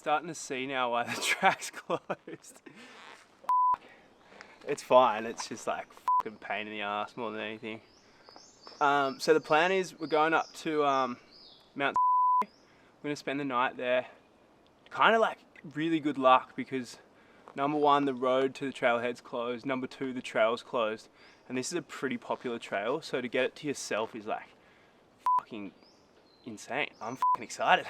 starting to see now why the track's closed. It's fine, it's just like fucking pain in the ass more than anything. So the plan is we're going up to Mount. We're gonna spend the night there. Kind of like really good luck because number one, the road to the trailhead's closed. Number two, the trail's closed. And this is a pretty popular trail, so to get it to yourself is like fucking insane. I'm fucking excited.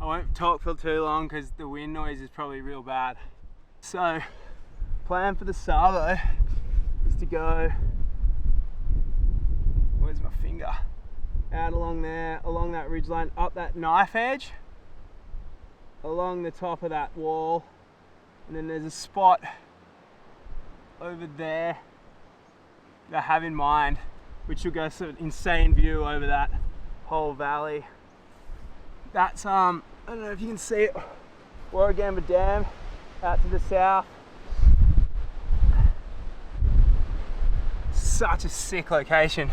I won't talk for too long because the wind noise is probably real bad. So, plan for the Savo is to go, where's my finger? Out along there, along that ridgeline, up that knife edge, along the top of that wall, and then there's a spot over there that I have in mind, which will go sort of insane view over that whole valley. That's I don't know if you can see it, Warragamba Dam out to the south. Such a sick location.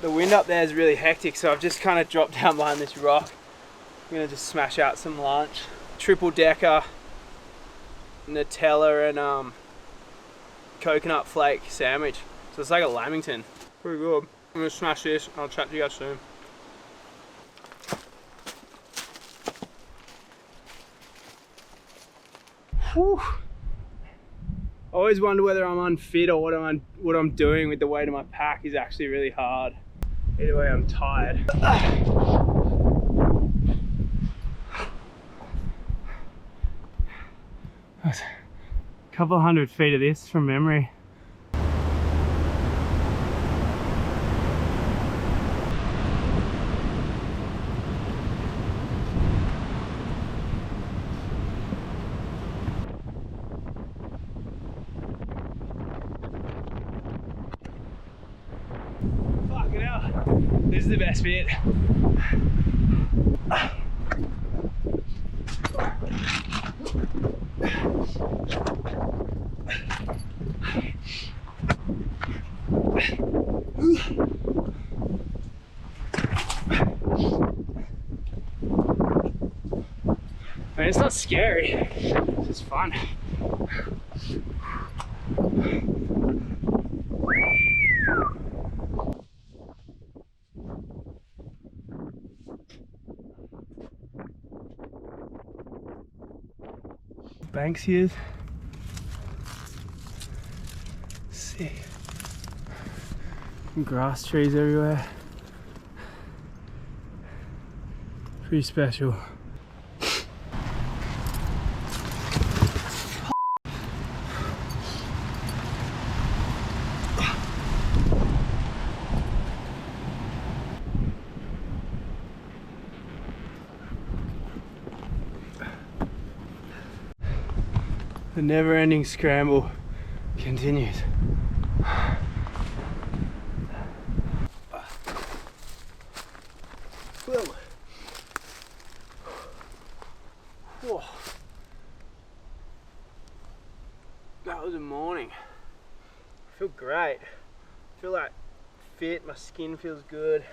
The wind up there is really hectic, so I've just kind of dropped down behind this rock. I'm gonna just smash out some lunch. Triple decker, Nutella and coconut flake sandwich. So it's like a lamington. Pretty good. I'm gonna smash this and I'll chat to you guys soon. Whew. I always wonder whether I'm unfit or what I'm doing with the weight of my pack is actually really hard. Either way, I'm tired. That's a couple of 100 feet of this from memory. Fucking hell. This is the best bit. I mean, it's not scary, it's just fun. Banks here. Sick. Grass trees everywhere. Pretty special. The never-ending scramble continues. Whoa. Whoa. That was a morning. I feel great. I feel like fit, my skin feels good.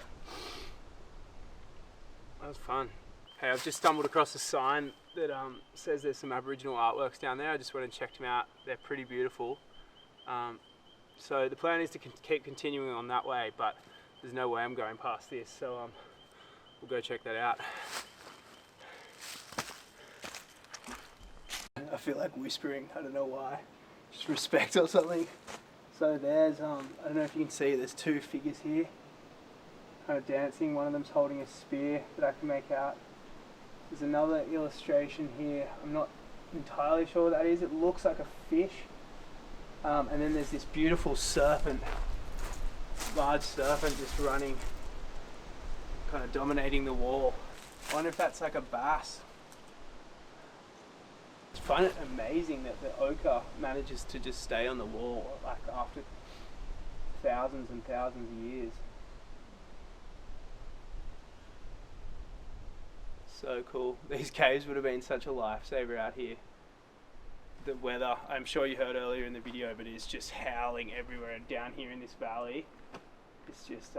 was fun. Hey, I've just stumbled across a sign that says there's some Aboriginal artworks down there. I just went and checked them out. They're pretty beautiful. So the plan is to keep continuing on that way, but there's no way I'm going past this, so we'll go check that out. I feel like whispering, I don't know why. Just respect or something. So there's, I don't know if you can see, there's two figures here, kind of dancing. One of them's holding a spear that I can make out. There's another illustration here. I'm not entirely sure what that is. It looks like a fish. And then there's this beautiful serpent, large serpent just running, kind of dominating the wall. I wonder if that's like a bass. I find it amazing that the ochre manages to just stay on the wall like after thousands and thousands of years. So cool. These caves would have been such a lifesaver out here. The weather, I'm sure you heard earlier in the video, but it's just howling everywhere, and down here in this valley it's just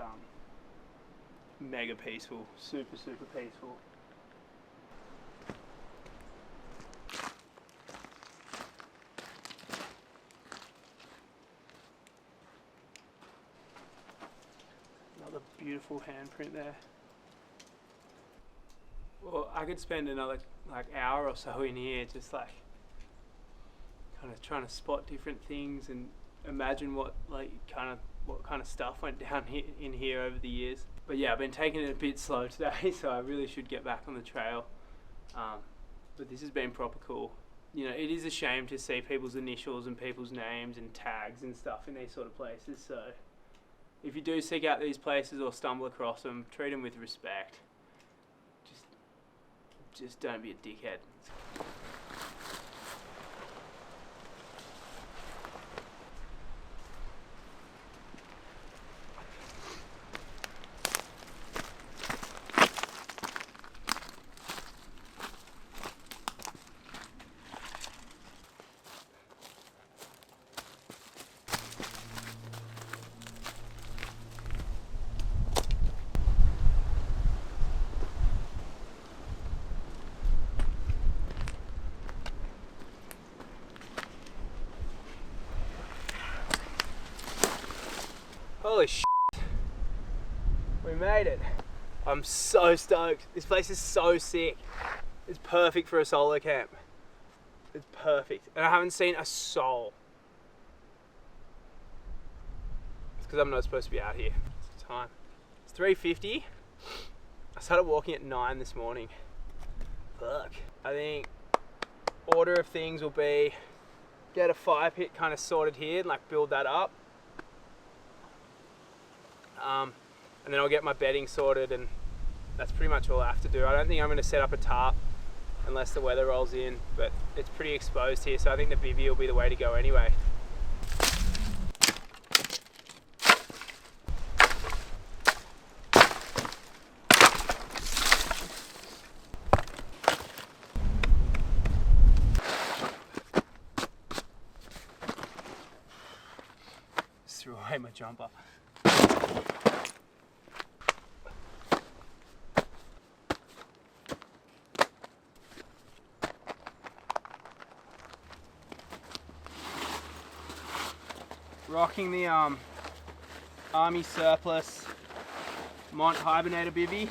mega peaceful, super peaceful. Another beautiful handprint there. Well, I could spend another hour or so in here just kind of trying to spot different things and imagine what kind of stuff went down in here over the years. But yeah, I've been taking it a bit slow today, so I really should get back on the trail. But this has been proper cool. You know, it is a shame to see people's initials and people's names and tags and stuff in these sort of places. So if you do seek out these places or stumble across them, treat them with respect. Just don't be a dickhead. Holy shit, we made it. I'm so stoked. This place is so sick. It's perfect for a solo camp. It's perfect. And I haven't seen a soul. It's because I'm not supposed to be out here. It's time. It's 3:50. I started walking at 9 this morning. Fuck. I think order of things will be get a fire pit kind of sorted here and like build that up. And then I'll get my bedding sorted, and that's pretty much all I have to do. I don't think I'm going to set up a tarp unless the weather rolls in, but it's pretty exposed here, so I think the bivvy will be the way to go anyway. Just threw away my jumper. Rocking the Army Surplus Mont Hibernator Bivy.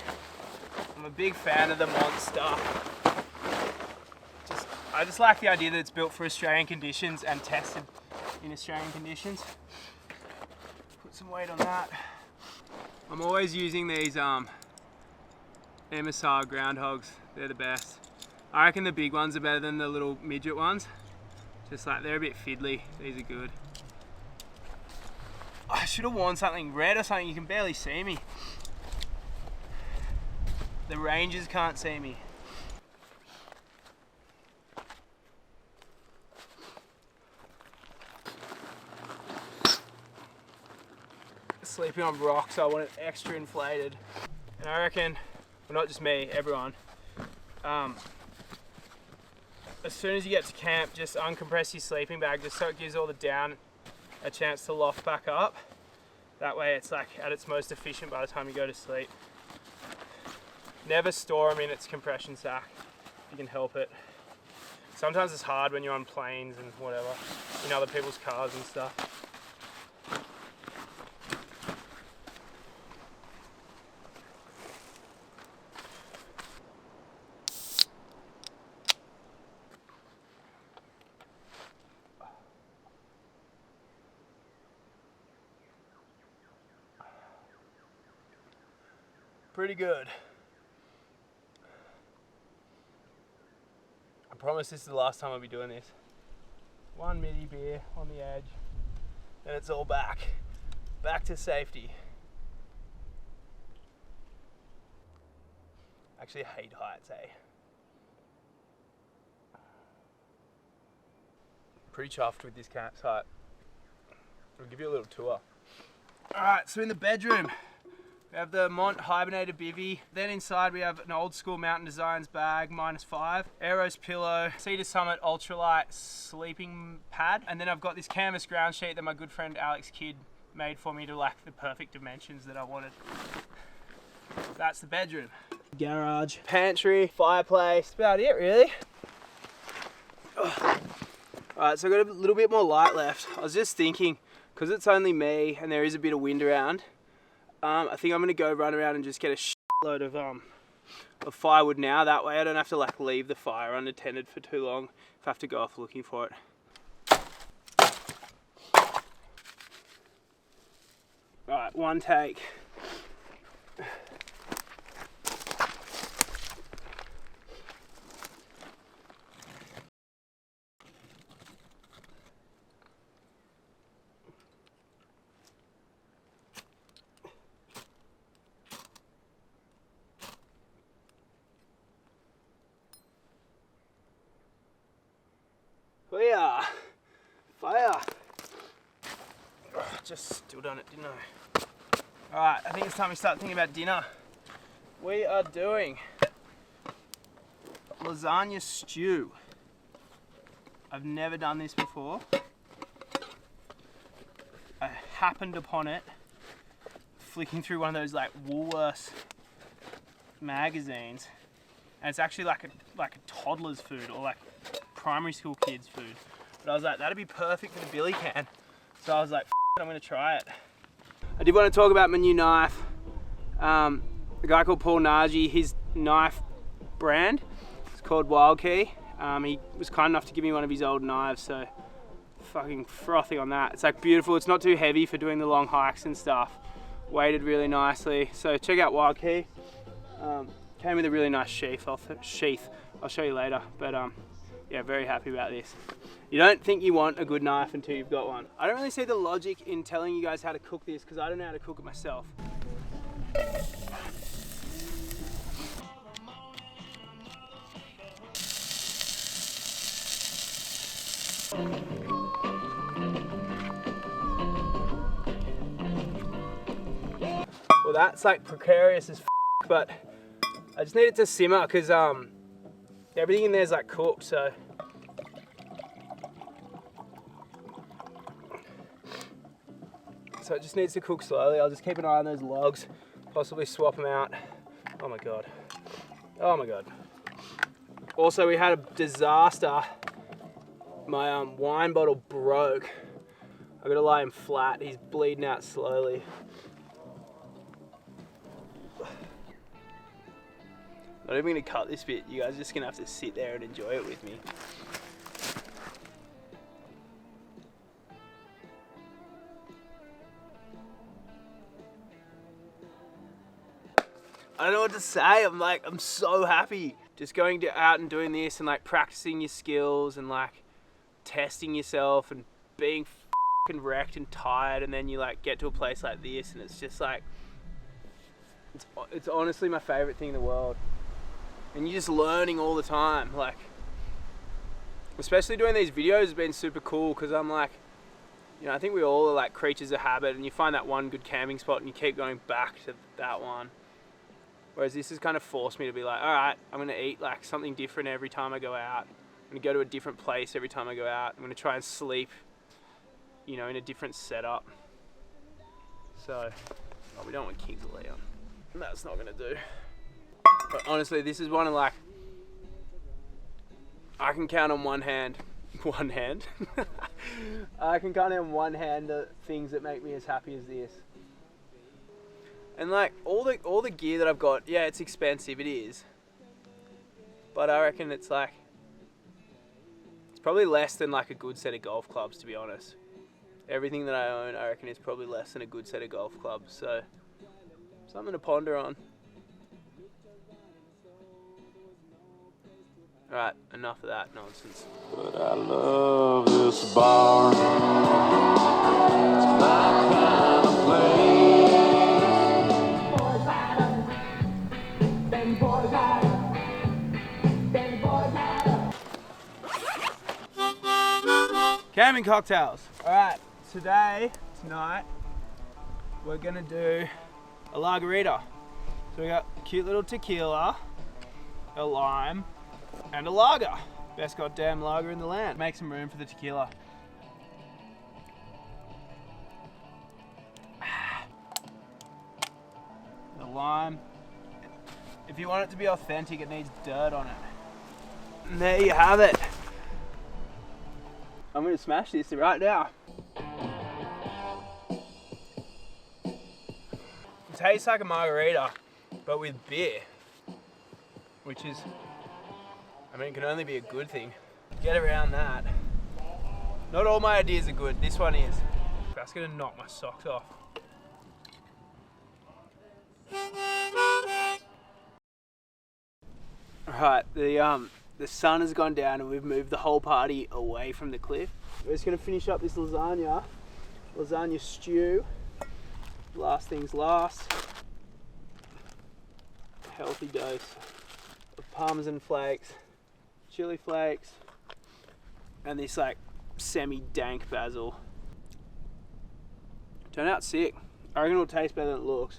I'm a big fan of the Mont stuff. I just like the idea that it's built for Australian conditions and tested in Australian conditions. Put some weight on that. I'm always using these MSR groundhogs. They're the best. I reckon the big ones are better than the little midget ones. Just like they're a bit fiddly. These are good. I should have worn something red or something. You can barely see me. The rangers can't see me. Sleeping on rocks, I want it extra inflated. And I reckon, well, not just me, everyone, as soon as you get to camp, just uncompress your sleeping bag just so it gives all the down a chance to loft back up. That way it's like at its most efficient by the time you go to sleep. Never store them in its compression sack if you can help it. Sometimes it's hard when you're on planes and whatever, in other people's cars and stuff. Pretty good. I promise this is the last time I'll be doing this. One midi beer on the edge, and it's all back to safety. Actually, I hate heights, eh? Pretty chuffed with this campsite. I'll give you a little tour. Alright, so in the bedroom, we have the Mont Hibernator Bivy. Then inside we have an old school Mountain Designs bag, -5. Aeros pillow, Cedar Summit ultralight sleeping pad. And then I've got this canvas ground sheet that my good friend Alex Kidd made for me to like the perfect dimensions that I wanted. That's the bedroom. Garage, pantry, fireplace, that's about it really. Alright, so I've got a little bit more light left. I was just thinking, because it's only me and there is a bit of wind around, I think I'm going to go run around and just get a shitload of firewood now. That way I don't have to like leave the fire unattended for too long if I have to go off looking for it. Alright, one take. Fire! Just still done it, didn't I? Alright, I think it's time we start thinking about dinner. We are doing lasagna stew. I've never done this before. I happened upon it flicking through one of those like Woolworths magazines, and it's actually like a toddler's food or like primary school kids food. But I was like, that'd be perfect for the billy can. So I was like, I'm gonna try it. I did want to talk about my new knife. A guy called Paul Nagy, his knife brand, it's called Wild Key. He was kind enough to give me one of his old knives, so fucking frothing on that. It's like beautiful, it's not too heavy for doing the long hikes and stuff. Weighted really nicely. So check out Wild Key. Came with a really nice sheath. I'll show you later, but yeah, very happy about this. You don't think you want a good knife until you've got one. I don't really see the logic in telling you guys how to cook this because I don't know how to cook it myself. Well, that's like precarious as f, but I just need it to simmer because everything in there's like cooked, so. So it just needs to cook slowly. I'll just keep an eye on those logs, possibly swap them out. Oh my God. Oh my God. Also, we had a disaster. My wine bottle broke. I gotta lie him flat. He's bleeding out slowly. Not even gonna cut this bit. You guys are just gonna have to sit there and enjoy it with me. I don't know what to say. I'm so happy. Just going out and doing this and like practicing your skills and like testing yourself and being fucking wrecked and tired, and then you like get to a place like this and it's just like, it's honestly my favorite thing in the world. And you're just learning all the time. Like, especially doing these videos has been super cool because I'm like, you know, I think we all are like creatures of habit, and you find that one good camping spot and you keep going back to that one. Whereas this has kind of forced me to be like, all right, I'm gonna eat like something different every time I go out. I'm gonna go to a different place every time I go out. I'm gonna try and sleep, you know, in a different setup. So, oh, we don't want Kings of Leon. That's not gonna do. But honestly, this is one of like, I can count on one hand. I can count on one hand the things that make me as happy as this. And like all the gear that I've got, yeah, it's expensive, it is. But I reckon it's like, it's probably less than like a good set of golf clubs, to be honest. Everything that I own, I reckon is probably less than a good set of golf clubs. So something to ponder on. Alright, enough of that nonsense. But I love this bar. It's my kind of place. Camping cocktails. Alright, tonight, we're gonna do a lagerita. So we got a cute little tequila, a lime, and a lager. Best goddamn lager in the land. Make some room for the tequila. The lime. If you want it to be authentic, it needs dirt on it. And there you have it. I'm gonna smash this right now. It tastes like a margarita, but with beer, which is, I mean, it can only be a good thing. Get around that. Not all my ideas are good. This one is. That's gonna knock my socks off. Alright, the sun has gone down and we've moved the whole party away from the cliff. We're just gonna finish up this lasagna stew. Last things last. Healthy dose of parmesan flakes, chili flakes, and this like semi-dank basil. Turned out sick. I reckon it'll taste better than it looks.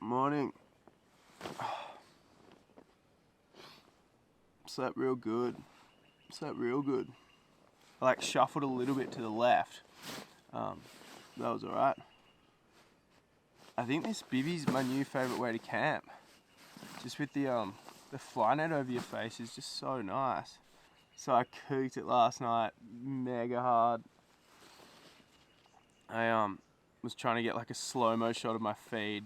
Morning. Slept real good. I like shuffled a little bit to the left. That was alright. I think this bivvy's my new favourite way to camp. Just with the fly net over your face is just so nice. So I cooked it last night, mega hard. I was trying to get like a slow-mo shot of my feed,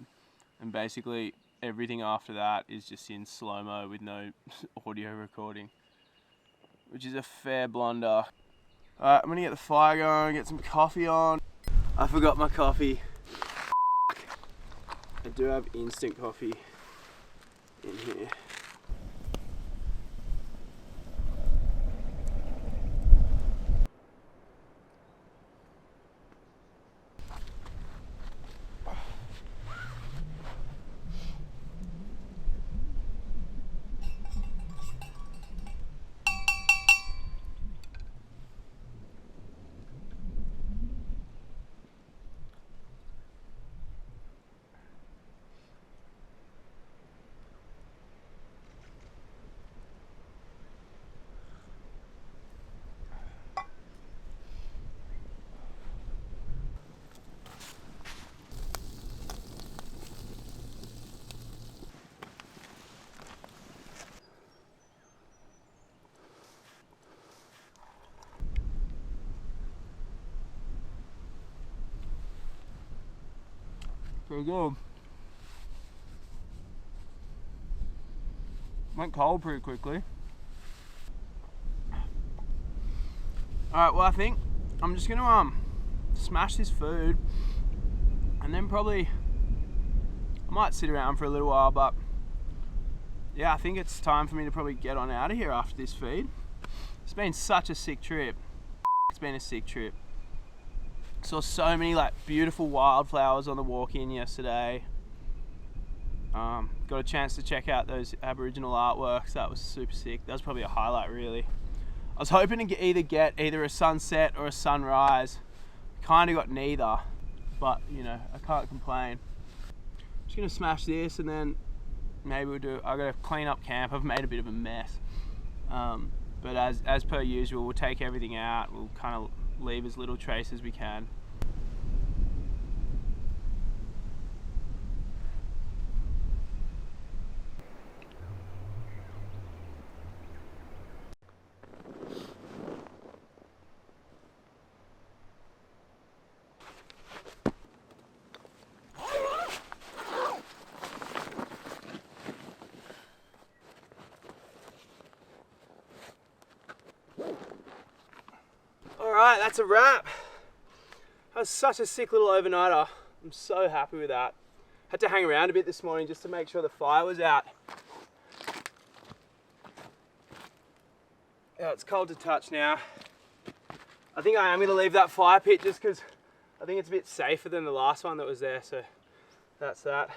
and basically everything after that is just in slow-mo with no audio recording, which is a fair blunder. Alright, I'm gonna get the fire going, get some coffee on. I forgot my coffee. I do have instant coffee in here. Pretty good. Went cold pretty quickly. Alright, well I think I'm just gonna smash this food and then probably I might sit around for a little while, but yeah, I think it's time for me to probably get on out of here after this feed. It's been such a sick trip. It's been a sick trip. Saw so many like beautiful wildflowers on the walk-in yesterday. Got a chance to check out those Aboriginal artworks. That was super sick. That was probably a highlight, really. I was hoping to either get a sunset or a sunrise, Kind of got neither, but you know, I can't complain. Just gonna smash this and then maybe we'll do, I've got to clean up camp. I've made a bit of a mess. But as per usual, we'll take everything out. We'll kind of leave as little trace as we can. Alright, that's a wrap. That was such a sick little overnighter. I'm so happy with that. Had to hang around a bit this morning just to make sure the fire was out. Yeah, it's cold to touch now. I think I am going to leave that fire pit just because I think it's a bit safer than the last one that was there, so that's that.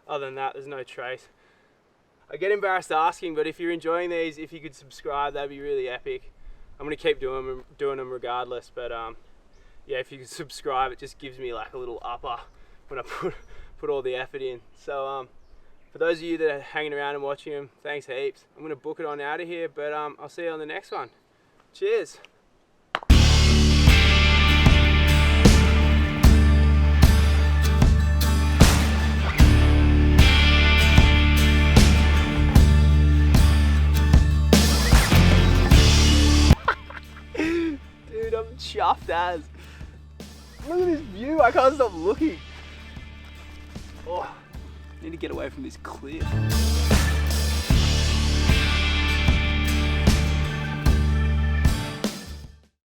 Other than that, there's no trace. I get embarrassed asking, but if you're enjoying these, if you could subscribe, that'd be really epic. I'm going to keep doing them regardless, but yeah, if you could subscribe, it just gives me like a little upper when I put all the effort in. So for those of you that are hanging around and watching them, thanks heaps. I'm going to book it on out of here, but I'll see you on the next one. Cheers. Dude, I'm chuffed as. Look at this view, I can't stop looking. Oh, need to get away from this cliff.